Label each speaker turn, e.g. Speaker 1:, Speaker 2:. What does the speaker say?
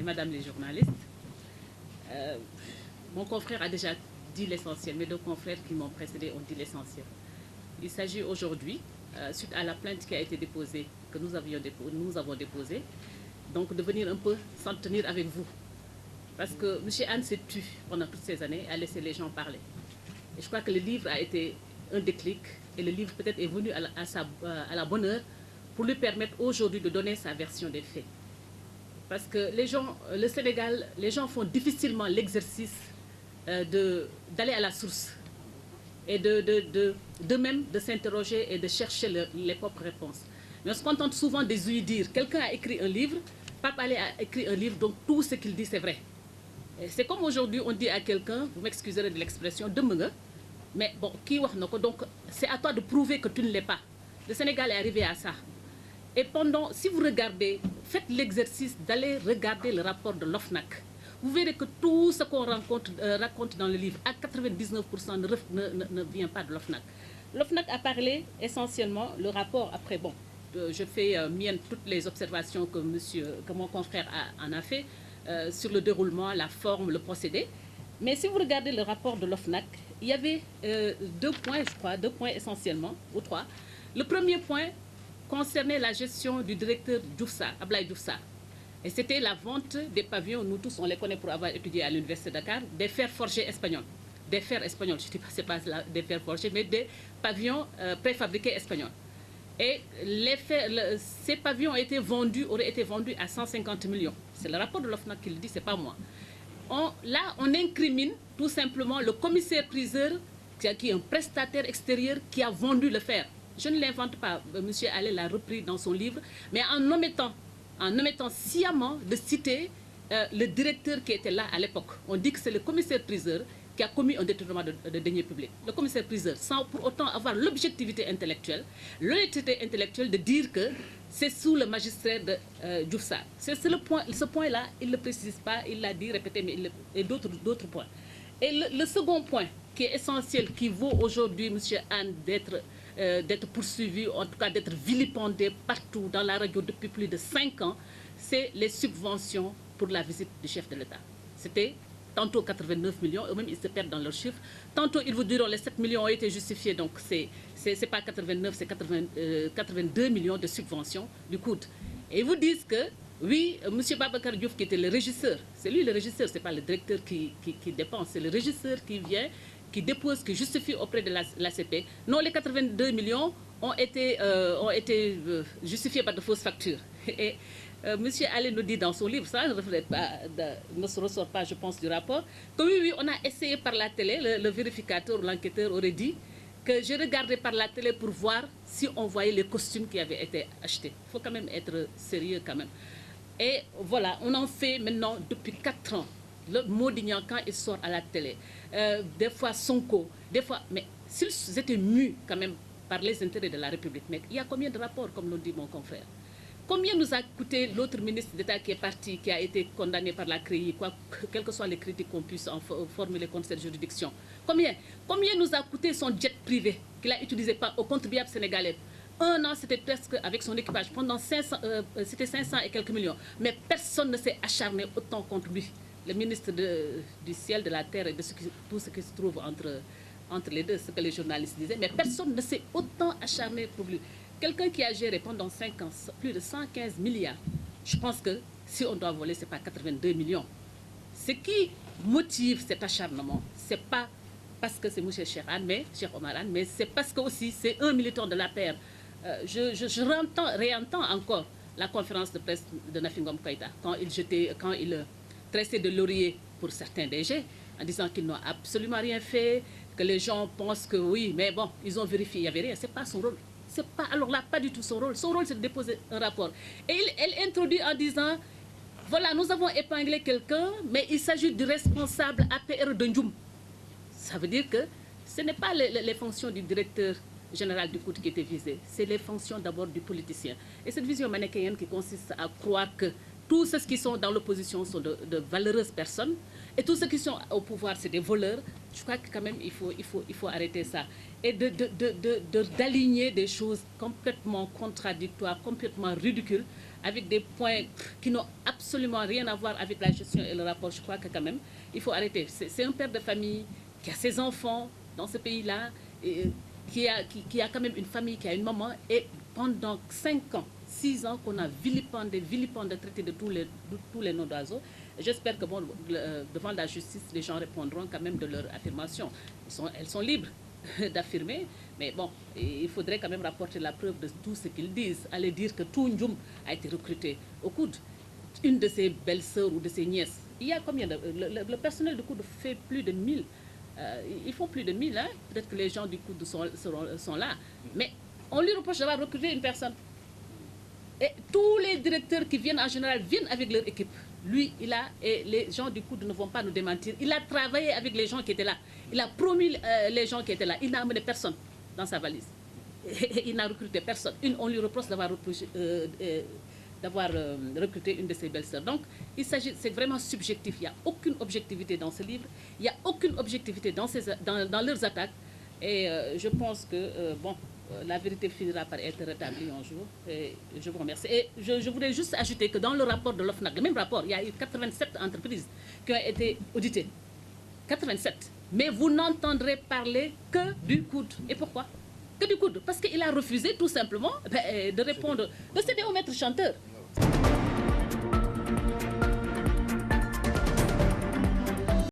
Speaker 1: Madame les journalistes. Mon confrère a déjà dit l'essentiel, mes deux confrères qui m'ont précédé ont dit l'essentiel. Il s'agit aujourd'hui, suite à la plainte qui a été déposée, que nous avons déposée, donc de venir un peu s'en tenir avec vous. Parce que M. Anne s'est tu pendant toutes ces années, a laissé les gens parler. Et je crois que le livre a été un déclic, et le livre peut-être est venu à la bonne heure pour lui permettre aujourd'hui de donner sa version des faits. Parce que les gens, le Sénégal, les gens font difficilement l'exercice d'aller à la source et d'eux-mêmes de s'interroger et de chercher les propres réponses. Mais on se contente souvent des ouï-dire. Quelqu'un a écrit un livre, Pape Alé a écrit un livre, donc tout ce qu'il dit c'est vrai. C'est comme aujourd'hui on dit à quelqu'un, vous m'excuserez de l'expression, de mais bon, donc c'est à toi de prouver que tu ne l'es pas. Le Sénégal est arrivé à ça. Et si vous regardez, faites l'exercice d'aller regarder le rapport de l'OFNAC. Vous verrez que tout ce qu'on raconte dans le livre, à 99% ne vient pas de l'OFNAC. L'OFNAC a parlé essentiellement, le rapport, après, bon, je fais mienne toutes les observations que mon confrère en a fait sur le déroulement, la forme, le procédé. Mais si vous regardez le rapport de l'OFNAC, il y avait 2 points, je crois, 2 points essentiellement, ou 3. Le premier point concernait la gestion du directeur Ablaye Diouf Sarr. Et c'était la vente des pavillons, nous tous on les connaît pour avoir étudié à l'Université de Dakar, des fers forgés espagnols. Des fers espagnols, je ne dis pas, c'est pas des fers forgés, mais des pavillons préfabriqués espagnols. Et ces pavillons auraient été vendus à 150 millions. C'est le rapport de l'OFNAC qui le dit, ce n'est pas moi. Là, on incrimine tout simplement le commissaire-priseur, qui est un prestataire extérieur qui a vendu le fer. Je ne l'invente pas, M. Allais l'a repris dans son livre, mais en omettant sciemment de citer le directeur qui était là à l'époque. On dit que c'est le commissaire-priseur qui a commis un détournement de deniers publics. Le commissaire-priseur, sans pour autant avoir l'objectivité intellectuelle, l'honnêteté intellectuelle de dire que c'est sous le magistrat de Diouf Sarr. Ce point-là, il ne le précise pas, il l'a dit, répété, mais et d'autres points. Et le second point, qui est essentiel, qui vaut aujourd'hui, M. Anne, d'être poursuivi, en tout cas d'être vilipendé partout dans la radio depuis plus de 5 ans, c'est les subventions pour la visite du chef de l'État. C'était tantôt 89 millions, eux-mêmes ils se perdent dans leurs chiffres. Tantôt ils vous diront les 7 millions ont été justifiés, donc c'est pas 89, c'est 82 millions de subventions du COUD. Et ils vous disent que, oui, M. Babacar Diouf qui était le régisseur, c'est lui le régisseur, c'est pas le directeur qui dépense, c'est le régisseur qui vient, qui dépose, qui justifie auprès de l'ACP. Non, les 82 millions ont été justifiés par de fausses factures. Et M. Allais nous dit dans son livre, ça ne se ressort pas, je pense, du rapport, que oui, on a essayé par la télé, le vérificateur, l'enquêteur aurait dit que j'ai regardé par la télé pour voir si on voyait les costumes qui avaient été achetés. Il faut quand même être sérieux quand même. Et voilà, on en fait maintenant depuis 4 ans. Le Modignan, quand il sort à la télé, des fois Sonko, des fois... Mais s'ils étaient mus quand même par les intérêts de la République, mais il y a combien de rapports, comme l'ont dit mon confrère? Combien nous a coûté l'autre ministre d'État qui est parti, qui a été condamné par la CREI, quelles que soient les critiques qu'on puisse en formuler contre cette juridiction? Combien nous a coûté son jet privé qu'il a utilisé au contribuable sénégalais? 1 an, c'était presque avec son équipage. Pendant c'était 500 et quelques millions. Mais personne ne s'est acharné autant contre lui. Le ministre du ciel, de la terre et de tout ce qui se trouve entre les deux, ce que les journalistes disaient. Mais personne ne s'est autant acharné pour lui. Quelqu'un qui a géré pendant 5 ans plus de 115 milliards, je pense que si on doit voler, ce n'est pas 82 millions. Ce qui motive cet acharnement, ce n'est pas parce que c'est M. Cheikh Omar Anne, mais c'est parce que aussi c'est un militant de la paire. Je réentends encore la conférence de presse de Nafingom Keïta quand il tressait de laurier pour certains DG en disant qu'ils n'ont absolument rien fait, que les gens pensent que oui, mais bon, ils ont vérifié, il n'y avait rien, ce n'est pas son rôle. Alors là, pas du tout son rôle. Son rôle, c'est de déposer un rapport. Et elle introduit en disant, voilà, nous avons épinglé quelqu'un, mais il s'agit du responsable APR de Ndjoum. Ça veut dire que ce n'est pas les fonctions du directeur général du COUD qui étaient visées, c'est les fonctions d'abord du politicien. Et cette vision manichéenne qui consiste à croire que tous ceux qui sont dans l'opposition sont de valeureuses personnes. Et tous ceux qui sont au pouvoir, c'est des voleurs. Je crois que quand même, il faut arrêter ça. Et d'aligner des choses complètement contradictoires, complètement ridicules, avec des points qui n'ont absolument rien à voir avec la gestion et le rapport. Je crois que quand même, il faut arrêter. C'est un père de famille qui a ses enfants dans ce pays-là, qui a quand même une famille, qui a une maman. Et pendant 5 ans, 6 ans qu'on a vilipendé, traité de tous les noms d'oiseaux. J'espère que bon, devant la justice, les gens répondront quand même de leur affirmation. Elles sont libres d'affirmer, mais bon, il faudrait quand même rapporter la preuve de tout ce qu'ils disent. Aller dire que tout Ndjoum a été recruté au coude. Une de ses belles-sœurs ou de ses nièces. Il y a combien le personnel du coude fait plus de 1000. Ils font plus de 1000, hein? Peut-être que les gens du coude sont là. Mais on lui reproche d'avoir recruté une personne. Et tous les directeurs qui viennent en général viennent avec leur équipe. Lui, et les gens du coude ne vont pas nous démentir. Il a travaillé avec les gens qui étaient là. Il a promis les gens qui étaient là. Il n'a amené personne dans sa valise. Il n'a recruté personne. On lui reproche d'avoir recruté une de ses belles-sœurs. Donc, c'est vraiment subjectif. Il n'y a aucune objectivité dans ce livre. Il n'y a aucune objectivité dans leurs attaques. Et je pense que, la vérité finira par être rétablie un jour. Et je vous remercie. Et je voudrais juste ajouter que dans le rapport de l'OFNAC, le même rapport, il y a eu 87 entreprises qui ont été auditées. 87. Mais vous n'entendrez parler que du coude. Et pourquoi? Que du coude. Parce qu'il a refusé tout simplement de répondre, de céder au maître chanteur.